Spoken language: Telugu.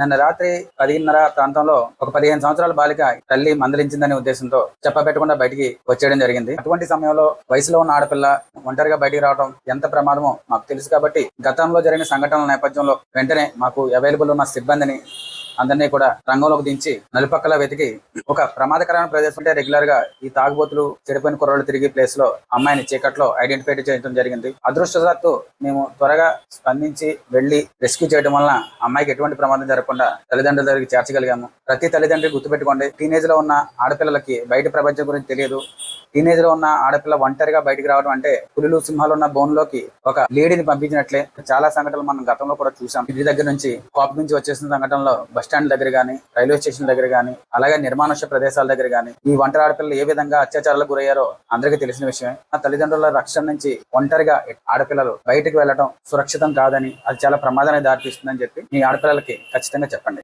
నిన్న రాత్రి 10:30 ప్రాంతంలో ఒక 15 సంవత్సరాల బాలిక తల్లి మందలించిందనే ఉద్దేశంతో చెప్పబెట్టకుండా బయటికి వచ్చేయడం జరిగింది. అటువంటి సమయంలో వయసులో ఉన్న ఆడపిల్ల ఒంటరిగా బయటికి రావడం ఎంత ప్రమాదమో మాకు తెలుసు కాబట్టి గతంలో జరిగిన సంఘటనల నేపథ్యంలో వెంటనే మాకు అవైలబుల్ ఉన్న సిబ్బందిని అందరినీ కూడా రంగంలోకి దించి నలుపక్కల వెతికి ఒక ప్రమాదకరమైన ప్రదేశం అంటే రెగ్యులర్ గా ఈ తాగుబోతులు చెడిపోయిన కుర్రోళ్ళు తిరిగి ప్లేస్ లో అమ్మాయిని చీకట్లో ఐడెంటిఫై చేయడం జరిగింది. అదృష్టవశాత్తు మేము త్వరగా స్పందించి వెళ్లి రెస్క్యూ చేయడం వలన అమ్మాయికి ఎటువంటి ప్రమాదం జరగకుండా తల్లిదండ్రుల దగ్గరికి చేర్చగలిగాము. ప్రతి తల్లిదండ్రులు గుర్తుపెట్టుకోండి, టీనేజ్ లో ఉన్న ఆడపిల్లలకి బయట ప్రపంచం గురించి తెలియదు. టీనేజ్ లో ఉన్న ఆడపిల్ల ఒంటరిగా బయటికి రావడం అంటే పులులు సింహాలు ఉన్న బోన్ లోకి ఒక లేడీని పంపించినట్లే. చాలా సంఘటనలు మనం గతంలో కూడా చూసాం. ఇంటి దగ్గర నుంచి కోపం నుంచి వచ్చేసిన సంఘటనలో బస్ స్టాండ్ దగ్గర గానీ, రైల్వే స్టేషన్ దగ్గర గానీ, అలాగే నిర్మానుష్య ప్రదేశాల దగ్గర గానీ ఈ ఒంటరి ఆడపిల్లలు ఏ విధంగా అత్యాచారాలకు గురయ్యారో అందరికీ తెలిసిన విషయమే. ఆ తల్లిదండ్రుల రక్షణ నుంచి ఒంటరిగా ఆడపిల్లలు బయటకు వెళ్లడం సురక్షితం కాదని, అది చాలా ప్రమాదానికి దారితీస్తుందని చెప్పి మీ ఆడపిల్లలకి ఖచ్చితంగా చెప్పండి.